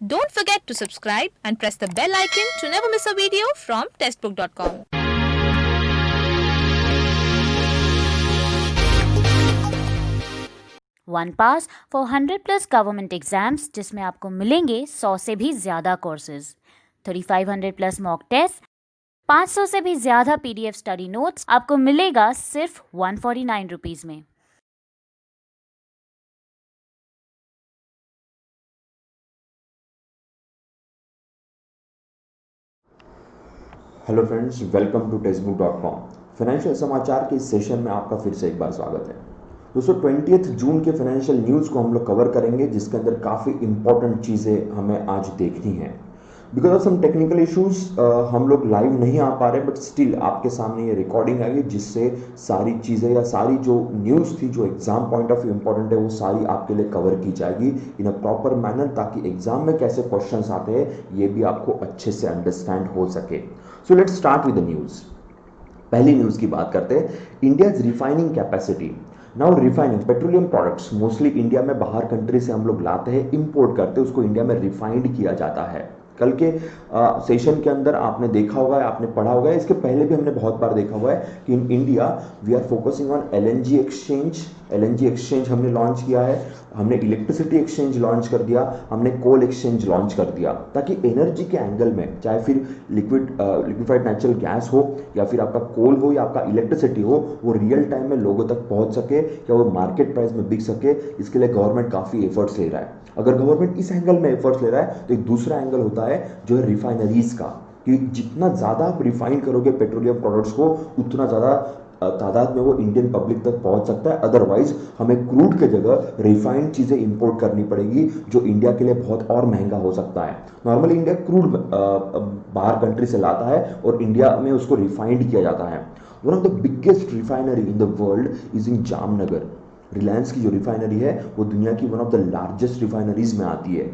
Don't forget to subscribe and press the bell icon to never miss a video from testbook.com. One pass for 100+ government exams, जिसमें आपको मिलेंगे 100 से भी ज़्यादा courses, 3500+ mock test, 500 से भी ज़्यादा PDF स्टडी नोट्स आपको मिलेगा सिर्फ 149 रुपीज़ में। Hello friends, welcome to textbook dot com. Financial समाचार के इस सेशन में आपका फिर से एक बार स्वागत है। दोस्तों, 20 जून के फाइनेंशियल न्यूज़ को हम लोग कवर करेंगे, जिसके अंदर काफ़ी इंपॉर्टेंट चीज़ें हमें आज देखनी है। Because of some technical issues हम लोग लाइव नहीं आ पा रहे, बट स्टिल आपके सामने ये रिकॉर्डिंग आई है, जिससे सारी चीज़ें या सारी जो न्यूज़ थी जो exam point of view important है, वो सारी आपके लिए कवर की जाएगी इन अ प्रॉपर मैनर, ताकि एग्जाम में कैसे क्वेश्चंस आते हैं ये भी आपको अच्छे से अंडरस्टैंड हो सके। So let's start with the news. पहली न्यूज़ की बात करते हैं, India's refining capacity. Now refining petroleum products mostly India में बाहर कंट्री से हम लोग लाते हैं, इंपोर्ट करते हैं, उसको इंडिया में रिफाइंड किया जाता है। कल के सेशन के अंदर आपने देखा होगा, आपने पढ़ा होगा, इसके पहले भी हमने बहुत बार देखा हुआ है कि in India we are focusing on LNG exchange. LNG exchange हमने लॉन्च किया है, हमने इलेक्ट्रिसिटी एक्सचेंज लॉन्च कर दिया, हमने कोल एक्सचेंज लॉन्च कर दिया, ताकि एनर्जी के एंगल में, चाहे फिर लिक्विफाइड नेचुरल गैस हो या फिर आपका कोल हो या आपका इलेक्ट्रिसिटी हो, वो रियल टाइम में लोगों तक पहुंच सके या वो मार्केट प्राइस में बिक सके। इसके लिए गवर्नमेंट काफ़ी एफर्ट्स ले रहा है। अगर गवर्नमेंट इस एंगल में एफर्ट्स ले रहा है, तो एक दूसरा एंगल होता है जो है रिफाइनरीज का, कि जितना ज़्यादा आप रिफाइन करोगे पेट्रोलियम प्रोडक्ट्स को, उतना ज़्यादा तादाद में वो इंडियन पब्लिक तक पहुंच सकता है। अदरवाइज हमें क्रूड के जगह रिफाइंड चीज़ें इंपोर्ट करनी पड़ेगी, जो इंडिया के लिए बहुत और महंगा हो सकता है। नॉर्मली इंडिया क्रूड बाहर कंट्री से लाता है और इंडिया में उसको रिफाइंड किया जाता है। One of the biggest refinery in the world is in Jamnagar. Reliance की जो रिफाइनरी है वो दुनिया की one of the largest refineries में आती है,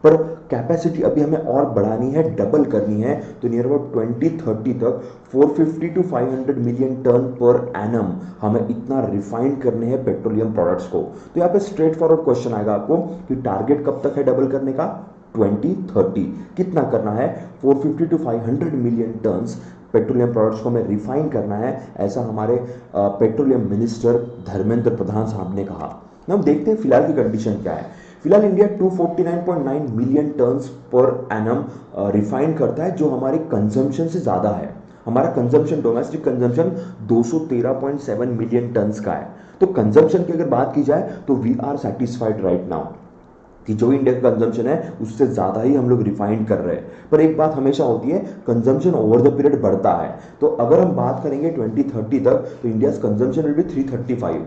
पर कैपेसिटी अभी हमें और बढ़ानी है, डबल करनी है। तो नियर अबाउट 2030 तक 450 to 500 मिलियन टन पर एनम हमें इतना रिफाइंड करने हैं पेट्रोलियम प्रोडक्ट्स को। तो यहाँ पे स्ट्रेट फॉरवर्ड क्वेश्चन आएगा आपको कि टारगेट कब तक है डबल करने का? 2030। कितना करना है? 450 to 500 million turns petroleum products को हमें रिफाइन करना है, ऐसा हमारे पेट्रोलियम मिनिस्टर धर्मेंद्र प्रधान साहब ने कहा। हम देखते हैं फिलहाल की कंडीशन क्या है। फिलहाल India 249.9 million turns per annum refine करता है, जो हमारी कंजम्पशन से ज़्यादा है। हमारा consumption, domestic consumption 213.7 million turns का है। तो कंजम्पशन की अगर बात की जाए तो we are satisfied right now कि जो इंडिया का कंजम्पशन है उससे ज़्यादा ही हम लोग रिफाइंड कर रहे हैं। पर एक बात हमेशा होती है, कंजम्पशन ओवर द पीरियड बढ़ता है। तो अगर हम बात करेंगे 2030 तक, तो इंडिया कंजम्पशन विल बी 335।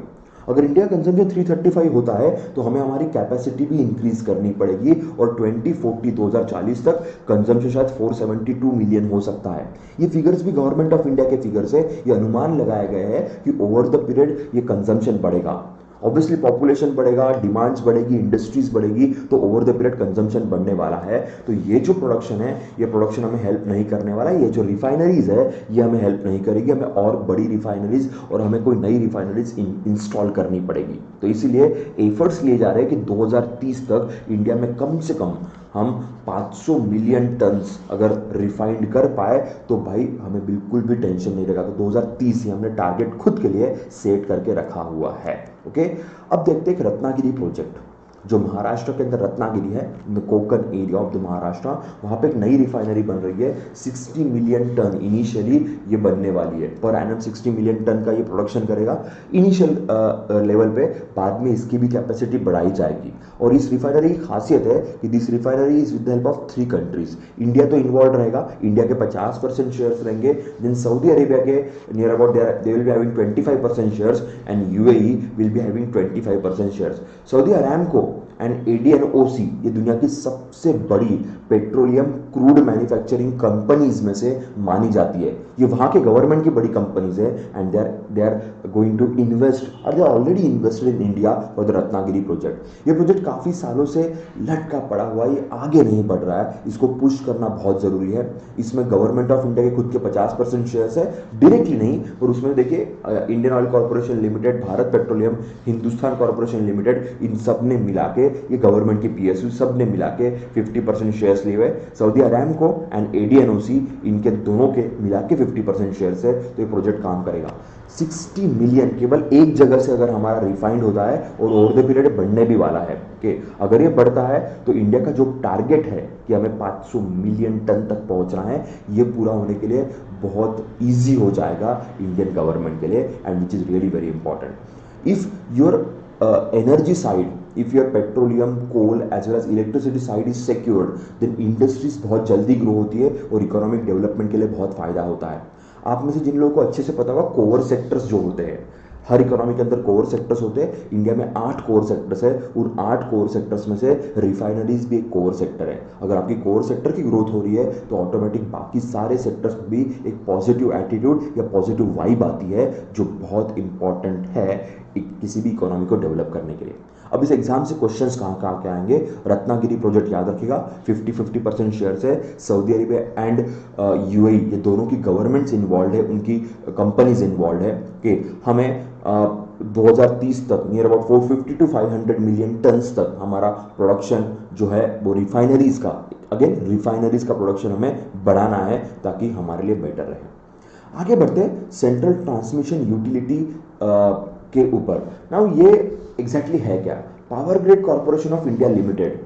अगर इंडिया कंजम्पशन 335 होता है तो हमें हमारी कैपेसिटी भी इंक्रीज करनी पड़ेगी, और 2040 तक कंजम्पशन शायद 472 मिलियन हो सकता है। ये फिगर्स भी गवर्नमेंट ऑफ इंडिया के फिगर्स है। ये अनुमान लगाए गए हैं कि ओवर द पीरियड ये कंजम्पशन बढ़ेगा। ऑब्वियसली पॉपुलेशन बढ़ेगा, डिमांड्स बढ़ेगी, इंडस्ट्रीज बढ़ेगी, तो ओवर द पीरियड कंजम्पशन बढ़ने वाला है। तो ये जो प्रोडक्शन है, ये प्रोडक्शन हमें हेल्प नहीं करने वाला है। ये जो रिफाइनरीज है ये हमें हेल्प नहीं करेगी। हमें और बड़ी रिफाइनरीज और हमें कोई नई रिफाइनरीज इंस्टॉल करनी पड़ेगी। तो इसीलिए एफर्ट्स लिए जा रहे हैं कि 2030 तक इंडिया में कम से कम हम 500 मिलियन टन्स अगर रिफाइंड कर पाए तो भाई हमें बिल्कुल भी टेंशन नहीं रहेगा। तो 2030 ही हमने टारगेट खुद के लिए सेट करके रखा हुआ है। ओके, अब देखते हैं कि रत्नागिरी प्रोजेक्ट जो महाराष्ट्र के अंदर रत्नागिरी है, Konkan area of the Maharashtra, वहाँ पे एक नई रिफाइनरी बन रही है। 60 मिलियन टन इनिशियली ये बनने वाली है, पर एनम 60 मिलियन टन का ये प्रोडक्शन करेगा इनिशियल लेवल पे। बाद में इसकी भी कैपेसिटी बढ़ाई जाएगी। और इस रिफाइनरी की खासियत है कि this refinery is with the help of 3 countries. India तो इन्वॉल्व रहेगा, इंडिया के 50% शेयर्स रहेंगे। देन सऊदी अरेबिया के near about they will be having 25% shares, and UAE will be having 25% shares. Saudi Aramco and ADNOC ये दुनिया की सबसे बड़ी पेट्रोलियम क्रूड मैन्युफैक्चरिंग कंपनीज में से मानी जाती है। ये वहाँ के गवर्नमेंट की बड़ी कंपनीज है and they are going to invest और they already invested in India for the Ratnagiri project. ये प्रोजेक्ट काफ़ी सालों से लटका पड़ा हुआ, ये आगे नहीं बढ़ रहा है, इसको पुश करना बहुत ज़रूरी है। इसमें गवर्नमेंट ऑफ इंडिया के खुद के 50% शेयर्स है, डायरेक्टली नहीं, और उसमें देखिए Indian Oil Corporation Limited, Bharat Petroleum, Hindustan Corporation Limited, इन सब ने मिला के, ये गवर्नमेंट की PSU सब ने मिला के 50% शेयर्स लिए हुए। सऊदी अरामको एंड ADNOC इनके दोनों के मिला के 50% शेयर्स है। तो ये प्रोजेक्ट काम करेगा। 60 मिलियन केवल एक जगह से अगर हमारा रिफाइंड होता है, और ओवर द पीरियड बढ़ने भी वाला है कि अगर ये बढ़ता है तो इंडिया का जो टारगेट है कि हमें 500 मिलियन टन तक पहुंचना है, ये पूरा होने के लिए बहुत ईजी हो जाएगा इंडियन गवर्नमेंट के लिए, and which is really very important. If your energy side, if your petroleum, coal as well as electricity side is secured, then industries बहुत जल्दी ग्रो होती है और इकोनॉमिक डेवलपमेंट के लिए बहुत फायदा होता है। आप में से जिन लोगों को अच्छे से पता होगा, कोर सेक्टर्स जो होते हैं, हर इकोनॉमी के अंदर कोर सेक्टर्स होते हैं। इंडिया में 8 कोर सेक्टर्स है, उन 8 कोर सेक्टर्स में से रिफाइनरीज भी एक कोर सेक्टर है। अगर आपकी कोर सेक्टर की ग्रोथ हो रही है तो ऑटोमेटिक बाकी सारे सेक्टर्स भी एक पॉजिटिव एटीट्यूड या पॉजिटिव वाइब आती है, जो बहुत इंपॉर्टेंट है किसी भी इकोनॉमी को डेवलप करने के लिए। अब इस एग्जाम से क्वेश्चंस कहाँ के आएंगे? रत्नागिरी प्रोजेक्ट याद रखिएगा, 50-50% शेयर्स है। सऊदी अरेबिया एंड UAE, ये दोनों की गवर्नमेंट्स इन्वॉल्व है, उनकी कंपनीज इन्वॉल्व है कि हमें 2030 तक near about 450 to 500 million turns तक हमारा प्रोडक्शन जो है वो रिफाइनरीज का, अगेन रिफाइनरीज का प्रोडक्शन हमें बढ़ाना है ताकि हमारे लिए बेटर रहे। आगे बढ़ते हैं सेंट्रल ट्रांसमिशन यूटिलिटी के ऊपर। नाउ ये एग्जैक्टली है क्या? Power grid corporation of India limited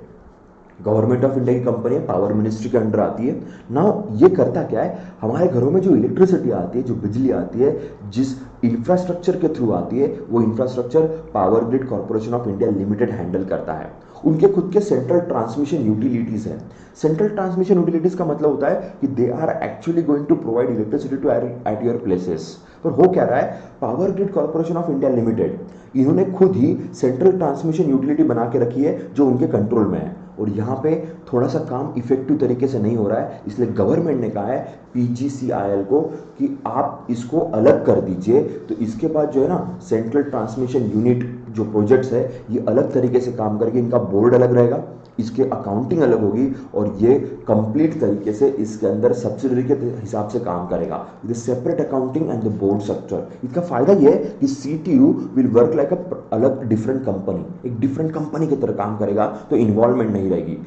government of India की कंपनी है, पावर मिनिस्ट्री के अंडर आती है। नाउ ये करता क्या है, हमारे घरों में जो इलेक्ट्रिसिटी आती है, जो बिजली आती है, जिस इंफ्रास्ट्रक्चर के थ्रू आती है, वो infrastructure power grid corporation of India limited handle करता है। उनके खुद के सेंट्रल ट्रांसमिशन यूटिलिटीज है। सेंट्रल ट्रांसमिशन यूटिलिटीज का मतलब होता है कि they are actually going to provide electricity to at your places. पर हो क्या रहा है, power grid corporation of India limited इन्होंने खुद ही सेंट्रल ट्रांसमिशन यूटिलिटी बना के रखी है जो उनके कंट्रोल में है, और यहाँ पे थोड़ा सा काम इफेक्टिव तरीके से नहीं हो रहा है। इसलिए गवर्नमेंट ने कहा है PGCIL को कि आप इसको अलग कर दीजिए। तो इसके बाद जो है ना, सेंट्रल ट्रांसमिशन यूनिट जो प्रोजेक्ट्स है ये अलग तरीके से काम करके, इनका बोर्ड अलग रहेगा, इसके अकाउंटिंग अलग होगी, और ये कंप्लीट तरीके से इसके अंदर सब्सिडरी के हिसाब से काम करेगा। With separate accounting and the board structure. इसका फायदा ये है कि CTU विल वर्क लाइक अ अलग डिफरेंट कंपनी, एक डिफरेंट कंपनी की तरह काम करेगा, तो इन्वॉल्वमेंट नहीं रहेगी।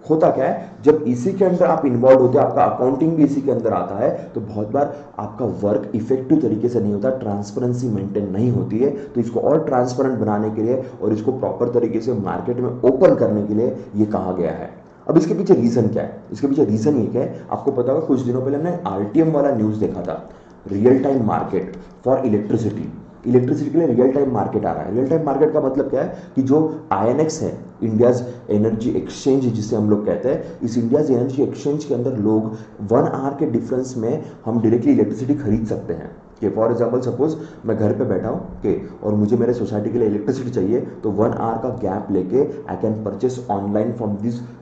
होता क्या है, जब इसी के अंदर आप इन्वॉल्व होते हैं, आपका अकाउंटिंग भी इसी के अंदर आता है, तो बहुत बार आपका वर्क इफेक्टिव तरीके से नहीं होता, ट्रांसपेरेंसी मेंटेन नहीं होती है। तो इसको और ट्रांसपेरेंट बनाने के लिए और इसको प्रॉपर तरीके से मार्केट में ओपन करने के लिए ये कहा गया है। अब इसके पीछे रीजन क्या है? इसके पीछे रीजन ये क्या है, आपको पता होगा, कुछ दिनों पहले हमने RTM वाला न्यूज देखा था, real time market for electricity. Electricity के लिए रियल टाइम मार्केट आ रहा है। रियल टाइम मार्केट का मतलब क्या है कि जो INX है, इंडियाज एनर्जी एक्सचेंज जिसे हम लोग कहते हैं, इस इंडियाज एनर्जी एक्सचेंज के अंदर लोग 1 आवर के डिफरेंस में हम डायरेक्टली इलेक्ट्रिसिटी खरीद सकते हैं। कि फॉर एग्जाम्पल सपोज मैं घर पे बैठा हूँ कि और मुझे मेरे सोसाइटी के लिए इलेक्ट्रिसिटी चाहिए, तो 1 आवर का गैप लेके I can purchase online from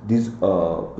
this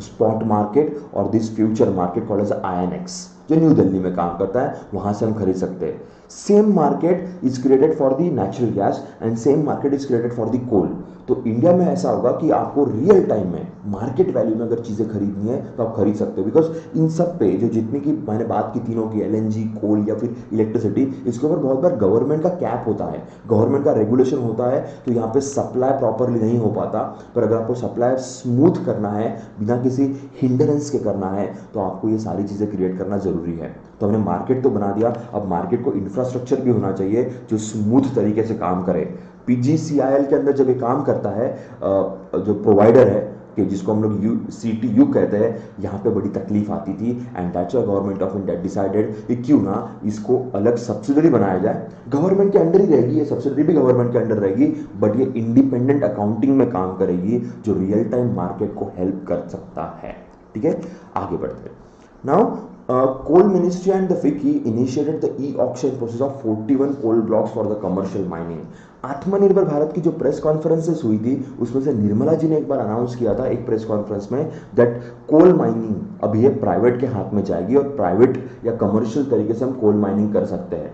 spot market और this future market called as INX, जो न्यू दिल्ली में काम करता है, वहाँ से हम खरीद सकते हैं। Same market is created for the natural gas and same market is created for the coal. तो इंडिया में ऐसा होगा कि आपको रियल टाइम में मार्केट वैल्यू में अगर चीज़ें खरीदनी है तो आप खरीद सकते हो, बिकॉज इन सब पे जो जितनी की मैंने बात की, तीनों की, LNG, कोल या फिर इलेक्ट्रिसिटी, इसके ऊपर बहुत बार गवर्नमेंट का कैप होता है, गवर्नमेंट का रेगुलेशन होता है, तो यहाँ पे सप्लाई प्रॉपरली नहीं हो पाता। पर अगर आपको सप्लाई स्मूथ करना है, बिना किसी हिंडरेंस के करना है, तो आपको ये सारी चीज़ें क्रिएट करना जरूरी है। तो हमने मार्केट तो बना दिया, अब मार्केट को इंफ्रास्ट्रक्चर भी होना चाहिए जो स्मूथ तरीके से काम करे। PGCIL के अंदर जब ये काम करता है, जो प्रोवाइडर है कि जिसको हम लोग CTU कहते हैं, यहाँ पे बड़ी तकलीफ आती थी, and that's why government of India decided कि क्यों ना इसको अलग सब्सिडरी बनाया जाए। गवर्नमेंट के अंडर ही रहेगी, ये सब्सिडरी भी गवर्नमेंट के अंडर रहेगी, बट ये इंडिपेंडेंट अकाउंटिंग में काम करेगी, जो रियल टाइम मार्केट को हेल्प कर सकता है। ठीक है, आगे बढ़ते हैं। Now Coal Ministry and the FICCI initiated the e-auction process of 41 coal blocks for the commercial mining. आत्मनिर्भर भारत की जो प्रेस कॉन्फ्रेंसेस हुई थी उसमें से निर्मला जी ने एक बार अनाउंस किया था एक प्रेस कॉन्फ्रेंस में दैट कोल माइनिंग अभी ये प्राइवेट के हाथ में जाएगी और प्राइवेट या कमर्शियल तरीके से हम कोल माइनिंग कर सकते हैं।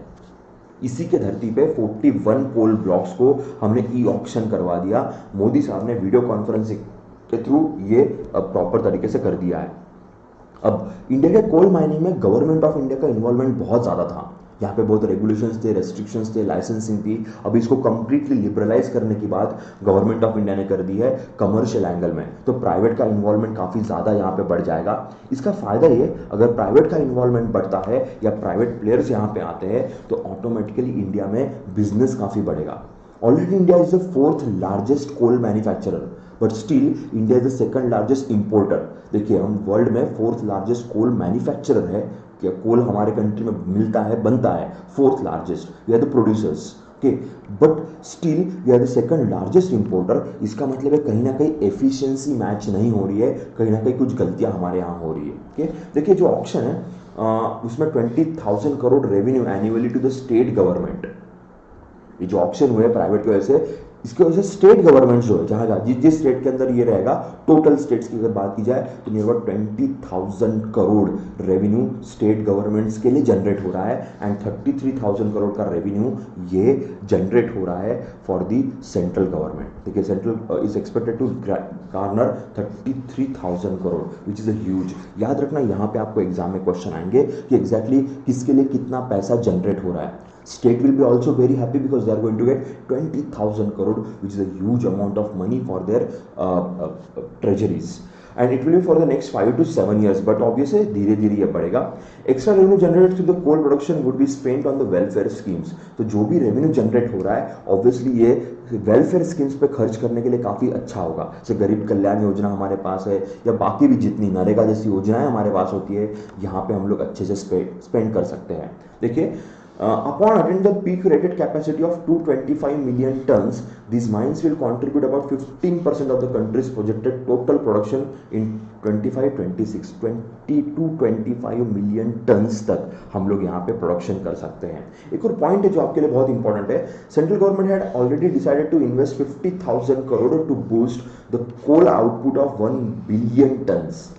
इसी के धरती पे 41 कोल ब्लॉक्स को हमने ई ऑक्शन करवा दिया। मोदी साहब ने वीडियो कॉन्फ्रेंसिंग के थ्रू ये प्रॉपर तरीके से कर दिया है। अब इंडिया के कोल माइनिंग में गवर्नमेंट ऑफ इंडिया का इन्वॉल्वमेंट बहुत ज़्यादा था। यहाँ पे बहुत रेगुलेशंस थे, रेस्ट्रिक्शंस थे, लाइसेंसिंग थी। अब इसको कंप्लीटली लिबरलाइज करने की बात गवर्नमेंट ऑफ इंडिया ने कर दी है कमर्शियल एंगल में, तो प्राइवेट का इन्वॉल्वमेंट काफ़ी ज़्यादा यहाँ पे बढ़ जाएगा। इसका फ़ायदा ये, अगर प्राइवेट का इन्वॉल्वमेंट बढ़ता है या प्राइवेट प्लेयर्स यहाँ पे आते हैं तो ऑटोमेटिकली इंडिया में बिजनेस काफ़ी बढ़ेगा। Already India is the 4th largest coal manufacturer, but still India is the 2nd largest importer. देखिए, हम वर्ल्ड में 4th लार्जेस्ट कोल मैन्युफैक्चरर है, कि कोल हमारे कंट्री में मिलता है, बनता है, 4th largest, we are the producers, okay, but still we are the 2nd largest importer. इसका मतलब है कहीं ना कहीं एफिशिएंसी मैच नहीं हो रही है, कहीं ना कहीं कुछ गलतियां हमारे यहाँ हो रही है। ओके, देखिए जो ऑक्शन है उसमें 20,000 crore revenue annually to the state government. ये जो ऑक्शन हुए प्राइवेट की वजह से, इसकी वजह से स्टेट गवर्नमेंट जो है, जहाँ जहाँ जिस स्टेट के अंदर ये रहेगा, टोटल स्टेट्स की अगर बात की जाए तो near about 20,000 crore revenue state governments के लिए जनरेट हो रहा है एंड 33,000 करोड़ का रेवेन्यू ये जनरेट हो रहा है फॉर दी सेंट्रल गवर्नमेंट। देखिए, central is expected to garner 33,000 crore which is a huge. याद रखना, यहाँ पे आपको एग्जाम में क्वेश्चन आएंगे कि एग्जैक्टली किसके लिए कितना पैसा जनरेट हो रहा है। State will be also very happy because they are going to get 20,000 crore, which is a huge amount of money for their treasuries. And it will be for the next 5 to 7 years. But obviously, धीरे धीरे ये बढ़ेगा। Extra revenue generated through the coal production would be spent on the welfare schemes. तो जो भी revenue generate हो रहा है, obviously ये वेलफेयर स्कीम्स पे खर्च करने के लिए काफ़ी अच्छा होगा। जैसे गरीब कल्याण योजना हमारे पास है या बाकी भी जितनी नरेगा जैसी योजनाएं हमारे पास होती है, यहाँ पे हम लोग अच्छे से स्पेंड कर सकते हैं। देखिए, upon attaining the peak rated capacity of 225 million tons, these mines will contribute about 15% of the country's projected total production in 25-26, 20-25 million tons तक हम लोग यहाँ पे प्रोडक्शन कर सकते हैं। एक और पॉइंट है जो आपके लिए बहुत इंपॉर्टेंट है, central government had already decided to invest 50,000 crore to boost the coal output of 1 billion tons.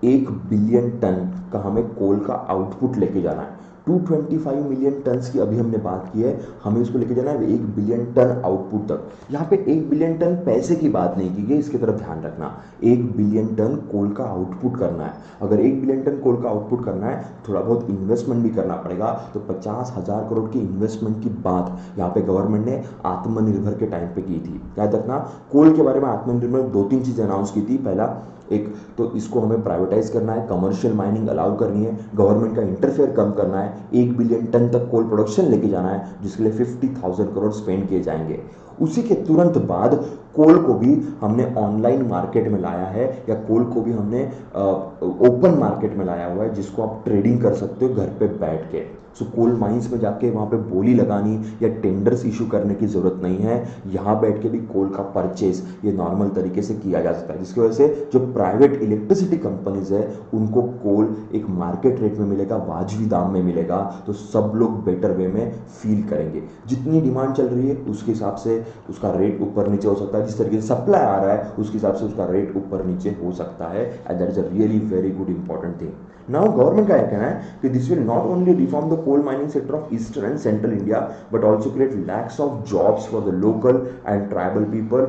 1 billion ton का हमें कोल का आउटपुट लेके जाना है। 225 मिलियन टन्स की अभी हमने बात की है, हमें इसको लेके जाना है 1 बिलियन टन आउटपुट तक। यहाँ पे 1 बिलियन टन पैसे की बात नहीं की गई, इसकी तरफ ध्यान रखना। 1 बिलियन टन कोल का आउटपुट करना है। अगर 1 बिलियन टन कोल का आउटपुट करना है, थोड़ा बहुत इन्वेस्टमेंट भी करना पड़ेगा। तो 50,000 करोड़ की इन्वेस्टमेंट की बात यहाँ पे गवर्नमेंट ने आत्मनिर्भर के टाइम पे की थी। याद रखना, कोल के बारे में आत्मनिर्भर 2-3 चीजें अनाउंस की थी। पहला, एक तो इसको हमें प्राइवेटाइज करना है, कमर्शियल माइनिंग अलाउ करनी है, गवर्नमेंट का इंटरफेयर कम करना है, 1 बिलियन टन तक कोल प्रोडक्शन लेके जाना है, जिसके लिए 50,000 करोड़ स्पेंड किए जाएंगे। उसी के तुरंत बाद कोल को भी हमने ऑनलाइन मार्केट में लाया है, या कोल को भी हमने ओपन मार्केट में लाया हुआ है, जिसको आप ट्रेडिंग कर सकते हो घर पे बैठ के। सो कोल माइंस में जाके वहाँ पे बोली लगानी या टेंडर्स इशू करने की ज़रूरत नहीं है। यहाँ बैठ के भी कोल का परचेज ये नॉर्मल तरीके से किया जा सकता है, जिसकी वजह से जो प्राइवेट इलेक्ट्रिसिटी कंपनीज है उनको कोल एक मार्केट रेट में मिलेगा, वाजिबी दाम में मिलेगा, तो सब लोग बेटर वे में फील करेंगे। जितनी डिमांड चल रही है उसके हिसाब से उसका रेट ऊपर नीचे हो सकता है, जिस तरीके से सप्लाई आ रहा है उसके हिसाब से उसका रेट ऊपर नीचे हो सकता है, and that is a really very good important thing. Now government का यह कहना है कि this will not only reform the coal mining sector of eastern and central India but also create lakhs of jobs for the local and tribal people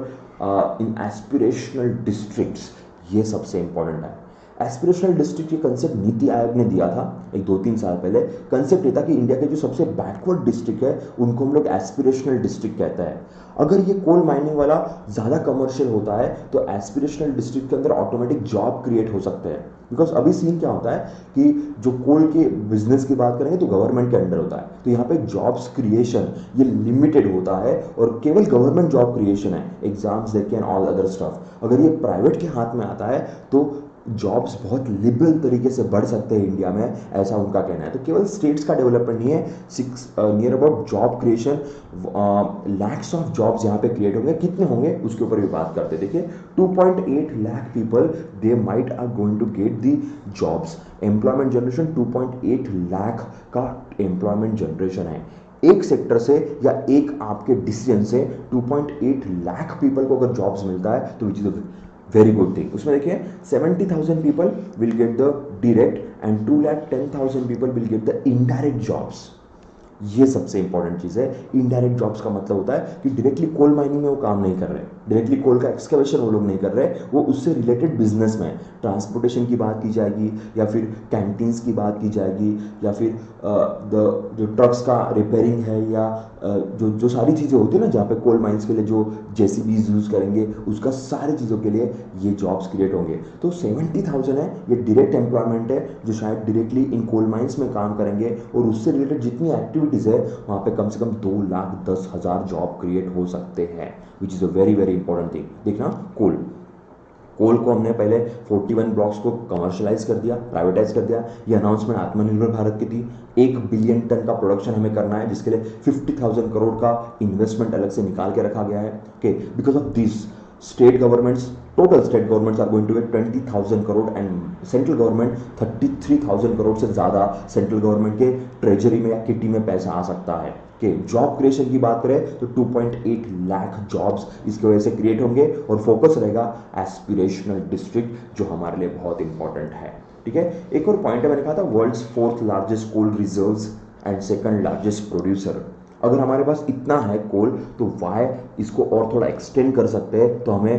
in aspirational districts. ये सबसे important है। Aspirational district ये concept NITI Aayog ने दिया था एक 2-3 साल पहले। कंसेप्ट ये था कि इंडिया के जो सबसे बैकवर्ड डिस्ट्रिक्ट है उनको हम लोग एस्पिरेशनल डिस्ट्रिक्ट कहते हैं। अगर ये कोल माइनिंग वाला ज़्यादा कमर्शियल होता है तो एस्पिरेशनल डिस्ट्रिक्ट के अंदर ऑटोमेटिक जॉब क्रिएट हो सकते हैं। बिकॉज अभी सीन क्या होता है कि जो कोल के बिजनेस की बात करेंगे तो गवर्नमेंट के अंडर होता है, तो यहाँ पे जॉब्स क्रिएशन ये लिमिटेड होता है और केवल गवर्नमेंट जॉब क्रिएशन है, एग्जाम्स देके एंड ऑल अदर स्टफ। अगर ये प्राइवेट के हाथ में आता है तो जॉब्स बहुत लिबरल तरीके से बढ़ सकते हैं इंडिया में, ऐसा उनका कहना है। तो केवल स्टेट्स का डेवलपमेंट नहीं है, near about job creation, lakhs of jobs यहाँ पे क्रिएट होंगे। कितने होंगे उसके ऊपर भी बात करते हैं। देखिए 2.8 lakh people they might are going to get the jobs. Employment generation 2.8 lakh का एम्प्लॉयमेंट जनरेशन है। एक सेक्टर से या एक आपके डिसीजन से 2.8 लाख पीपल को अगर जॉब्स मिलता है तो विच इज वेरी गुड थिंग। उसमें देखिए 70,000 people will get the direct and 2,10,000 people will get the indirect jobs. ये सबसे इंपॉर्टेंट चीज़ है। इनडायरेक्ट जॉब्स का मतलब होता है कि डायरेक्टली कोल माइनिंग में वो काम नहीं कर रहे, डायरेक्टली कोल का एक्सकवेशन वो लोग नहीं कर रहे, वो उससे रिलेटेड बिजनेस में ट्रांसपोर्टेशन की बात की जाएगी, या फिर कैंटीन्स की बात की जाएगी, या फिर जो ट्रक्स का रिपेयरिंग है, या जो सारी चीज़ें होती है ना जहाँ पे कोल माइंस के लिए जो जेसीबीज यूज़ करेंगे, उसका सारी चीज़ों के लिए ये जॉब्स क्रिएट होंगे। तो 70,000 है, ये डायरेक्ट एम्प्लॉयमेंट है जो शायद डायरेक्टली इन कोल माइंस में काम करेंगे, और उससे रिलेटेड जितनी एक्टिविटीज़ है वहाँ पे कम से कम 2,10,000 जॉब क्रिएट हो सकते हैं, विच is a very very important thing. देखना कोल को हमने पहले 41 ब्लॉक्स को कमर्शलाइज कर दिया, प्राइवेटाइज कर दिया। ये अनाउंसमेंट आत्मनिर्भर भारत की थी। 1 बिलियन टन का प्रोडक्शन हमें करना है, जिसके लिए 50,000 करोड़ का इन्वेस्टमेंट अलग से निकाल के रखा गया है। Okay, because of this state governments, total state governments are going to get 20,000 crore and central government 33,000 crore से ज़्यादा सेंट्रल गवर्नमेंट के ट्रेजरी में या किटी में पैसा आ सकता है। कि जॉब क्रिएशन की बात करें तो 2.8 लाख जॉब्स इसकी वजह से क्रिएट होंगे, और फोकस रहेगा एस्पिरेशनल डिस्ट्रिक्ट, जो हमारे लिए बहुत इंपॉर्टेंट है। ठीक है, एक और पॉइंट है, मैंने कहा था world's 4th largest coal reserves and 2nd largest producer. अगर हमारे पास इतना है कोल तो वाई इसको और थोड़ा एक्सटेंड कर सकते हैं, तो हमें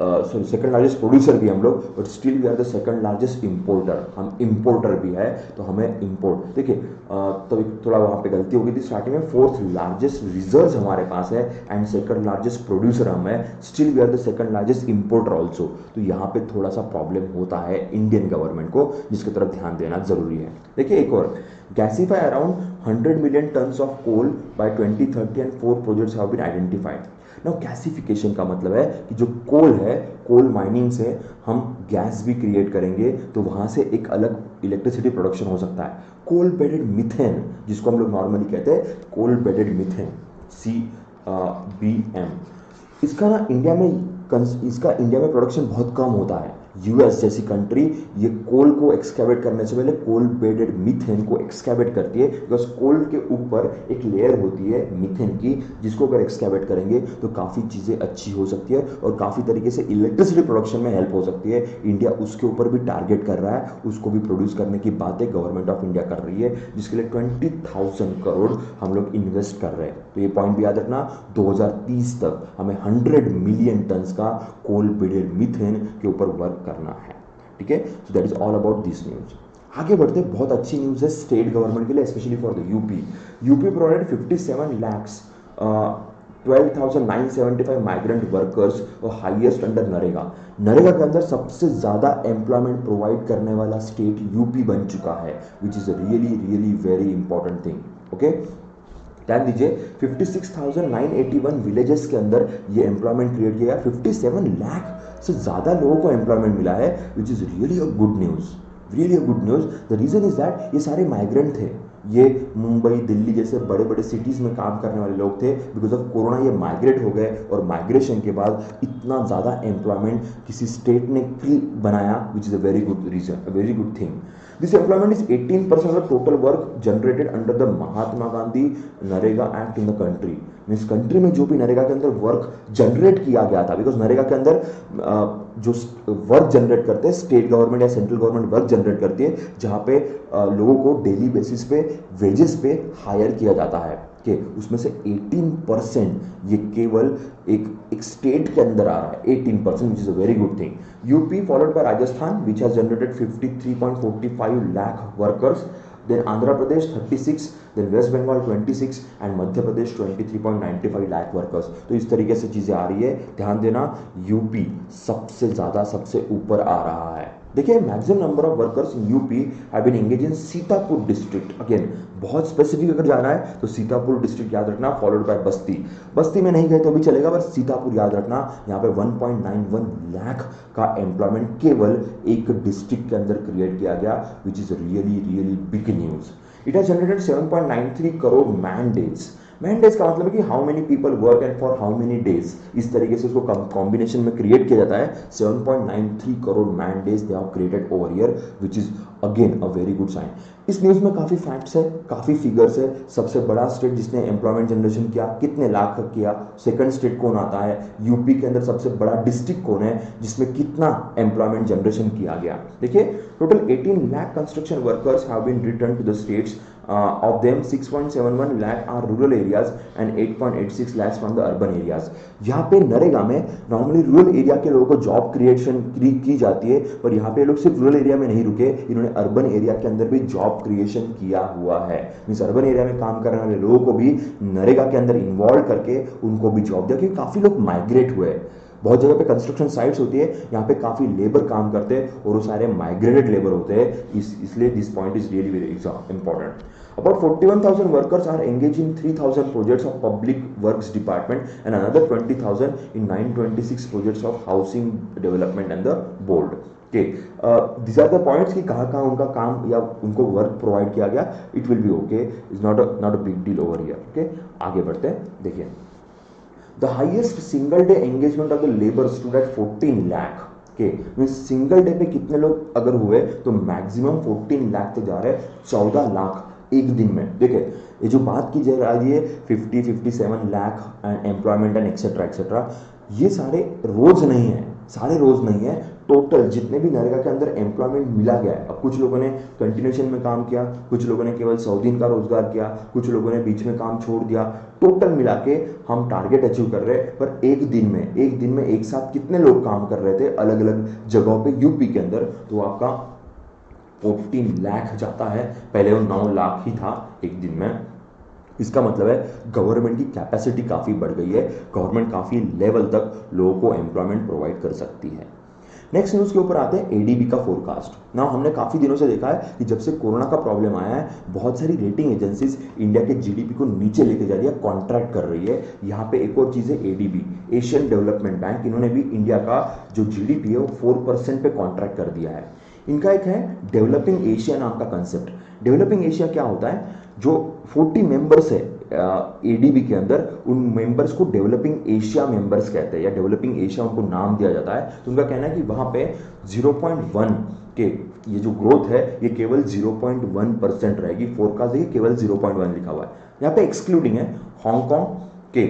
सॉरी 2nd लार्जेस्ट प्रोड्यूसर भी हम लोग, but still we are the 2nd largest importer. हम इंपोर्टर भी है, तो हमें इंपोर्ट, देखिए तो थोड़ा वहाँ पे गलती हो गई थी स्टार्टिंग में। 4th लार्जेस्ट रिजर्व्स हमारे पास है एंड 2nd लार्जेस्ट प्रोड्यूसर हम है, still we are the 2nd largest importer also. तो यहाँ पे थोड़ा सा प्रॉब्लम होता है इंडियन गवर्नमेंट को, जिसकी तरफ ध्यान देना जरूरी है। देखिए एक और, gasify around 100 million tons of coal by 2030 and 4 projects have been identified. Now gasification का मतलब है कि जो कोल है, कोल माइनिंग से हम गैस भी क्रिएट करेंगे, तो वहाँ से एक अलग इलेक्ट्रिसिटी प्रोडक्शन हो सकता है। कोल बेडेड मिथेन, जिसको हम लोग नॉर्मली कहते हैं कोल बेडेड मिथेन, CBM, इसका ना इंडिया में प्रोडक्शन बहुत कम होता है। यूएस जैसी कंट्री ये कोल को एक्सकैवेट करने से पहले कोल बेडेड मीथेन को एक्सकैवेट करती है, बिकॉज कोल के ऊपर एक लेयर होती है मीथेन की, जिसको अगर एक्सकैवेट करेंगे तो काफ़ी चीज़ें अच्छी हो सकती है और काफ़ी तरीके से इलेक्ट्रिसिटी प्रोडक्शन में हेल्प हो सकती है। इंडिया उसके ऊपर भी टारगेट कर रहा है, उसको भी प्रोड्यूस करने की बातें गवर्नमेंट ऑफ इंडिया कर रही है, जिसके लिए 20,000 करोड़ हम लोग इन्वेस्ट कर रहे हैं। तो ये पॉइंट भी याद रखना, 2030 तक हमें 100 मिलियन टन्स का कोल बेडेड मीथेन के ऊपर वर्क करना है। ठीक है, so that is all about this news. आगे बढ़ते, बहुत अच्छी न्यूज़ है स्टेट गवर्नमेंट के लिए, specially for the UP provided 57 lakhs 12,975 migrant workers और हाईएस्ट अंडर नरेगा के अंदर सबसे ज़्यादा एम्प्लॉयमेंट प्रोवाइड करने वाला स्टेट यूपी बन चुका है, विच is a really very important thing. Okay, ध्यान दीजिए 56,981 विलेजेस के अंदर ये एम्प्लॉयमेंट क्रिएट किया, 57 लाख से ज़्यादा लोगों को एम्प्लॉयमेंट मिला है, which is really a good news. The reason is that ये सारे माइग्रेंट थे, ये मुंबई दिल्ली जैसे बड़े बड़े सिटीज़ में काम करने वाले लोग थे। बिकॉज ऑफ कोरोना ये माइग्रेट हो गए, और माइग्रेशन के बाद इतना ज़्यादा एम्प्लॉयमेंट किसी स्टेट ने बनाया, which is a very good reason, a very good thing. This employment is 18% of total work generated under the Mahatma Gandhi NREGA act in the country. Means country में जो भी नरेगा के अंदर वर्क जनरेट किया गया था, बिकॉज नरेगा के अंदर जो वर्क जनरेट करते हैं स्टेट गवर्नमेंट या सेंट्रल गवर्नमेंट वर्क जनरेट करती है, जहाँ पे लोगों को डेली बेसिस पे वेजेस पे हायर किया जाता है, कि उसमें से 18% ये केवल एक स्टेट के अंदर आ रहा है, 18%, which is a very good thing. UP followed by Rajasthan which has generated 53.45 lakh workers, then Andhra Pradesh 36, then West Bengal 26 and Madhya Pradesh 23.95 lakh workers. तो इस तरीके से चीज़ें आ रही है, ध्यान देना यूपी सबसे ज़्यादा सबसे ऊपर आ रहा है। देखिए maximum number of workers in UP have been engage in Sitapur district. Again बहुत स्पेसिफिक अगर जाना है तो सीतापुर डिस्ट्रिक्ट याद रखना, फॉलोड बाय बस्ती। बस्ती में नहीं गए तो भी चलेगा, पर सीतापुर याद रखना। यहाँ पे 1.91 लाख का एम्प्लॉयमेंट केवल एक डिस्ट्रिक्ट के अंदर क्रिएट किया गया, which is really really big news. It has generated 7.93 crore man days. Man days का मतलब है कि how many people work and for how many days, इस तरीके से उसको कॉम्बिनेशन में क्रिएट किया जाता है। 7.93 crore man days they have created over year, which is again a very good sign. इस न्यूज़ में काफ़ी फैक्ट्स है, काफ़ी फिगर्स है। सबसे बड़ा स्टेट जिसने एम्प्लॉयमेंट जनरेशन किया, कितने लाख का किया, सेकंड स्टेट कौन आता है, यूपी के अंदर सबसे बड़ा डिस्ट्रिक्ट कौन है जिसमें कितना एम्प्लॉयमेंट जनरेशन किया गया। देखिए total 18 lakh construction workers have been return to the states. Of them 6.71 lakh are rural areas and 8.86 lakhs from the urban areas। यहाँ पे नरेगा में नॉर्मली रूरल एरिया के लोगों को जॉब क्रिएशन की जाती है, पर यहाँ पे लोग सिर्फ रूरल एरिया में नहीं रुके, इन्होंने अर्बन एरिया के अंदर भी जॉब क्रिएशन किया हुआ है। मीन्स अर्बन एरिया में काम करने वाले लोगों को भी नरेगा के अंदर इन्वॉल्व करके उनको भी जॉब दिया, क्योंकि काफ़ी लोग माइग्रेट हुए। बहुत जगह पे कंस्ट्रक्शन साइट्स होती है, यहाँ पे काफ़ी लेबर काम करते हैं और वो सारे माइग्रेटेड लेबर होते हैं, इसलिए this point is really very important. About 41,000 workers are engaged in 3,000 projects of public works department and another 20,000 in 926 projects of housing development and the board। Okay, these are the points कि कहाँ उनका काम या उनको work provide किया गया। It will be okay, it's not a big deal over here। Okay, आगे बढ़ते हैं। देखिए The highest single day engagement of the labor stood at 14 lakh। Mean single day पे कितने लोग अगर हुए तो मैक्सिमम 14 लाख तक जा रहे हैं, 14 लाख एक दिन में। देखिए ये जो बात की जा रही है 57 lakh employment and etcetera etcetera, ये सारे रोज नहीं है, सारे रोज नहीं है। टोटल जितने भी नरेगा के अंदर एम्प्लॉयमेंट मिला गया है, अब कुछ लोगों ने कंटिन्यूएशन में काम किया, कुछ लोगों ने केवल 100 दिन का रोजगार किया, कुछ लोगों ने बीच में काम छोड़ दिया, टोटल मिला के हम टारगेट अचीव कर रहे हैं। पर एक दिन में एक साथ कितने लोग काम कर रहे थे अलग अलग जगहों पे यूपी के अंदर, तो आपका 14 लाख जाता है। पहले वो 9 लाख ही था एक दिन में। इसका मतलब है गवर्नमेंट की कैपेसिटी काफ़ी बढ़ गई है, गवर्नमेंट काफ़ी लेवल तक लोगों को एम्प्लॉयमेंट प्रोवाइड कर सकती है। नेक्स्ट न्यूज़ के ऊपर आते हैं एडीबी का फोरकास्ट। ना हमने काफ़ी दिनों से देखा है कि जब से कोरोना का प्रॉब्लम आया है, बहुत सारी रेटिंग एजेंसीज इंडिया के जीडीपी को नीचे लेके जा रही है, कॉन्ट्रैक्ट कर रही है। यहाँ पे एक और चीज़ है एडीबी, एशियन डेवलपमेंट बैंक, इन्होंने भी इंडिया का जो जीडीपी है वो 4% पे कॉन्ट्रैक्ट कर दिया है। इनका एक है डेवलपिंग एशिया नाम का कंसेप्ट। डेवलपिंग एशिया क्या होता है, जो 40 मेंबर्स है एडीबी के अंदर, उन मेंबर्स को डेवलपिंग एशिया मेंबर्स कहते हैं, या डेवलपिंग एशिया उनको नाम दिया जाता है। तो उनका कहना है कि वहाँ पे 0.1 के ये जो ग्रोथ है ये केवल 0.1% रहेगी। फोरकास्ट देखिए केवल 0.1 लिखा हुआ है। यहाँ पे एक्सक्लूडिंग है हांगकांग के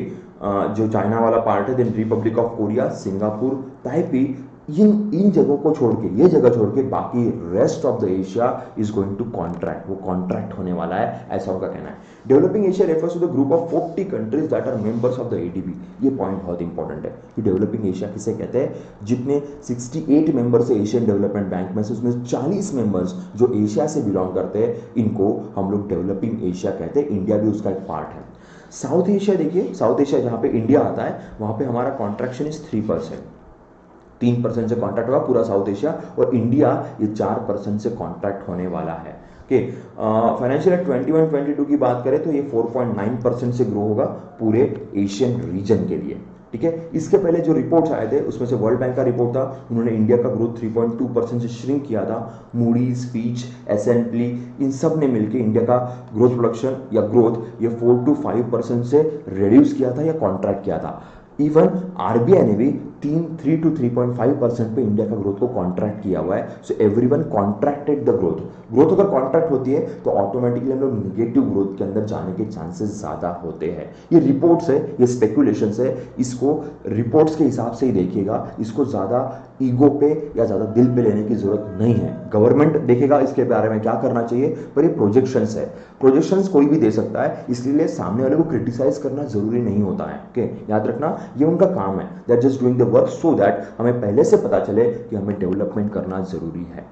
जो चाइना वाला पार्ट है, then Republic of Korea, Singapore, Taipei, इन जगहों को छोड़ के, ये जगह छोड़ के बाकी rest of the Asia is going to contract, वो कॉन्ट्रैक्ट होने वाला है, ऐसा उनका कहना है। Developing Asia refers to the group of 40 countries that are members of the ADB. ये पॉइंट बहुत इंपॉर्टेंट है कि डेवलपिंग एशिया किसे कहते हैं, जितने 68 मेंबर्स है एशियन डेवलपमेंट बैंक में से, उसमें 40 मेंबर्स जो एशिया से बिलोंग करते हैं, इनको हम लोग डेवलपिंग एशिया कहते हैं। इंडिया भी उसका एक पार्ट है। साउथ एशिया देखिए, साउथ एशिया जहाँ पे इंडिया आता है वहाँ पे हमारा कॉन्ट्रैक्शन इज 3%, 3% से कॉन्ट्रैक्ट होगा पूरा साउथ एशिया, और इंडिया ये 4% से कॉन्ट्रैक्ट होने वाला है। ओके, फाइनेंशियल 21-22 की बात करें तो ये 4.9% से ग्रो होगा पूरे एशियन रीजन के लिए। ठीक है, इसके पहले जो रिपोर्ट्स आए थे उसमें से वर्ल्ड बैंक का रिपोर्ट था, उन्होंने इंडिया का ग्रोथ 3.2% से श्रिंक किया था। मूडीज, फीच, एस&पी, इन सब ने मिलकर इंडिया का ग्रोथ प्रोडक्शन या ग्रोथ ये 4 to 5% से रिड्यूस किया था या कॉन्ट्रैक्ट किया था। इवन आरबीआई ने भी 3 to 3.5% पे इंडिया का ग्रोथ को कॉन्ट्रैक्ट किया हुआ है। So everyone contracted the growth अगर कॉन्ट्रैक्ट होती है तो ऑटोमेटिकली हम लोग निगेटिव ग्रोथ के अंदर जाने के चांसेस ज़्यादा होते हैं। ये रिपोर्ट्स है, ये स्पेकुलेशंस है, इसको रिपोर्ट्स के हिसाब से ही देखिएगा, इसको ज़्यादा ईगो पे या ज़्यादा दिल पे लेने की जरूरत नहीं है। गवर्नमेंट देखेगा इसके बारे में क्या करना चाहिए, पर ये प्रोजेक्शंस है, प्रोजेक्शंस कोई भी दे सकता है, इसलिए सामने वाले को क्रिटिसाइज करना जरूरी नहीं होता है। ओके, याद रखना ये उनका काम है, they are just doing the work so that हमें पहले से पता चले कि हमें डेवलपमेंट करना जरूरी है।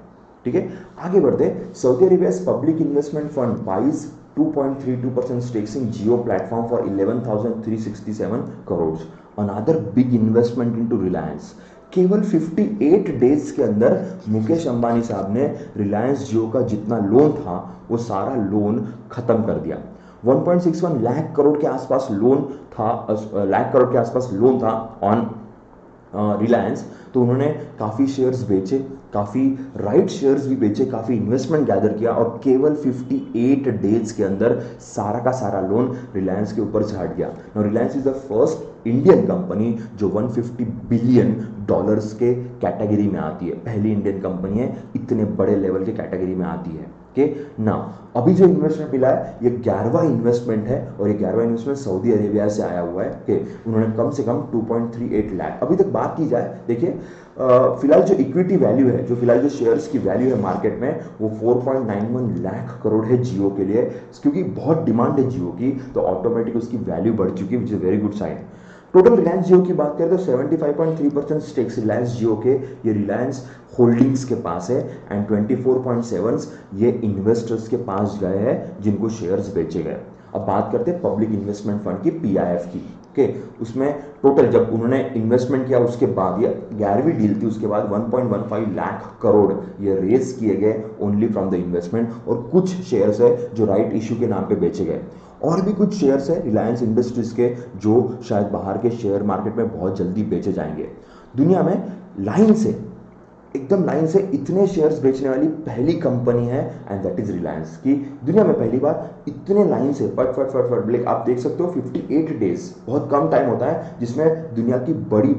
ठीक है, आगे बढ़ते। Saudi Arabia's public investment fund buys 2.32% stakes in Jio platform for 11,367 crores. Another big investment into Reliance. केवल 58 डेज के अंदर मुकेश अंबानी साहब ने रिलायंस जियो का जितना लोन था वो सारा लोन खत्म कर दिया। 1.61 लाख करोड़ के आसपास लोन था ऑन रिलायंस। तो उन्होंने काफ़ी शेयर्स बेचे, काफ़ी राइट शेयर्स भी बेचे, काफ़ी इन्वेस्टमेंट गैदर किया और केवल 58 डेज के अंदर सारा का सारा लोन रिलायंस के ऊपर से हट गया। Now Reliance is the first Indian company जो 150 बिलियन डॉलर्स के कैटेगरी में आती है, पहली इंडियन कंपनी है इतने बड़े लेवल के कैटेगरी में आती है। ना अभी जो इन्वेस्टमेंट मिला है ये 11वां इन्वेस्टमेंट है और ये 11वां इन्वेस्टमेंट सऊदी अरेबिया से आया हुआ है। उन्होंने कम से कम 2.38 लाख। अभी तक बात की जाए, देखिए फिलहाल जो इक्विटी वैल्यू है, जो फिलहाल जो शेयर्स की वैल्यू है मार्केट में वो 4.91 लाख करोड़ है जियो के लिए, क्योंकि बहुत डिमांड है जियो की तो ऑटोमेटिक उसकी वैल्यू बढ़ चुकी है, which is very good sign. Total Reliance Jio की बात करें तो 75.3% स्टेक्स रिलायंस जियो के ये रिलायंस होल्डिंग्स के पास है एंड 24.7 ये इन्वेस्टर्स के पास गए हैं जिनको शेयर्स बेचे गए। अब बात करते हैं पब्लिक इन्वेस्टमेंट फंड की, पीआईएफ की। उसमें टोटल जब उन्होंने इन्वेस्टमेंट किया उसके बाद, ये 11वीं डील थी, उसके बाद 1.15 लाख करोड़ ये रेज किए गए ओनली फ्रॉम द इन्वेस्टमेंट। और कुछ शेयर्स है जो राइट इश्यू के नाम पे बेचे गए, और भी कुछ शेयर्स है रिलायंस इंडस्ट्रीज के जो शायद बाहर के शेयर मार्केट में बहुत जल्दी बेचे जाएंगे। दुनिया में एकदम लाइन से इतने शेयर्स बेचने वाली पहली कंपनी है एंड दैट इज रिलायंस की। दुनिया में पहली बार इतने लाइन से फट आप देख सकते हो 58 डेज बहुत कम टाइम होता है जिसमें दुनिया की बड़ी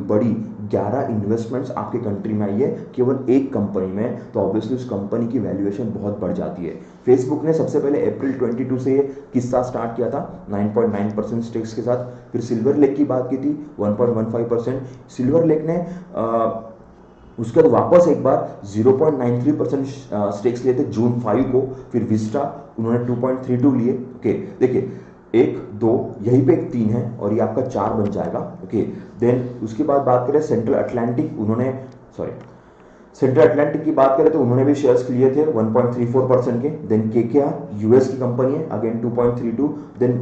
11 इन्वेस्टमेंट्स आपके कंट्री में आई है केवल एक कंपनी में, तो ऑब्वियसली उस कंपनी की वैल्यूएशन बहुत बढ़ जाती है। फेसबुक ने सबसे पहले अप्रैल 22 से ये किस्सा स्टार्ट किया था 9.9% स्टेक्स के साथ। फिर सिल्वर लेक की बात की थी 1.15%। सिल्वर लेक ने उसके बाद वापस एक बार 0.93% स्टेक्स लिए थे जून 5 को। फिर विस्टा उन्होंने 2.32 लिए। देखिए 1 2 यहीं पे एक 3 है और ये आपका 4 बन जाएगा। देन उसके बाद बात करें सेंट्रल अटलांटिक की बात करें तो उन्होंने भी शेयर्स लिए थे 1.34% के। देन केकेआर यूएस की कंपनी है अगेन 2.32। देन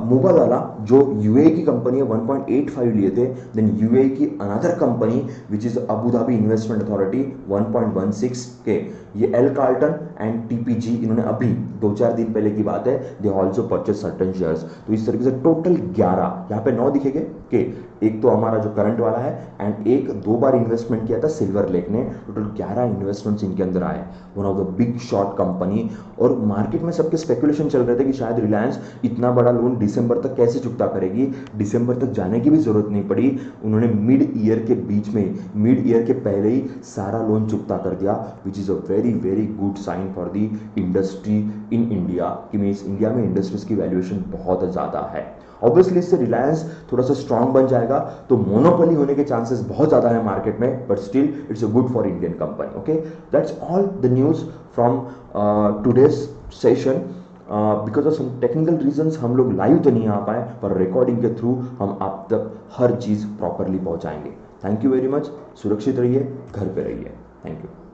मुबादला जो यूएई की कंपनी है 1.85 लिए थे। देन यूएई की another company which is Abu Dhabi investment authority 1.16 के। ये एल कार्ल्टन एंड टीपीजी इन्होंने अभी 2-4 दिन पहले की बात है they also purchase certain shares. तो इस तरीके से टोटल 11, यहाँ पे 9 दिखेंगे कि एक तो हमारा जो करंट वाला है एंड एक 2 बार इन्वेस्टमेंट किया था सिल्वर लेक ने। टोटल 11 इन्वेस्टमेंट्स इनके अंदर आए, one of the big short company. और मार्केट में सबके स्पेकुलेशन चल रहे थे कि शायद रिलायंस इतना बड़ा लोन दिसंबर तक कैसे चुकता करेगी। दिसंबर तक जाने की भी जरूरत नहीं पड़ी, उन्होंने मिड ईयर के पहले ही सारा लोन चुकता कर दिया, which is a very good sign for the industry in India. कि मीन्स इंडिया में इंडस्ट्रीज की वैल्यूएशन बहुत ज़्यादा है। ऑब्वियसली इससे रिलायंस थोड़ा सा स्ट्रांग बन जाएगा, तो मोनोपोली होने के चांसेस बहुत ज़्यादा है मार्केट में, but still it's a good for Indian company. Okay, that's all the news from today's session. Because of some technical reasons हम लोग लाइव तो नहीं आ पाए, पर रिकॉर्डिंग के थ्रू हम आप तक हर चीज़ प्रॉपरली पहुंचाएंगे। Thank you very much. सुरक्षित रहिए, घर पे रहिए। Thank you.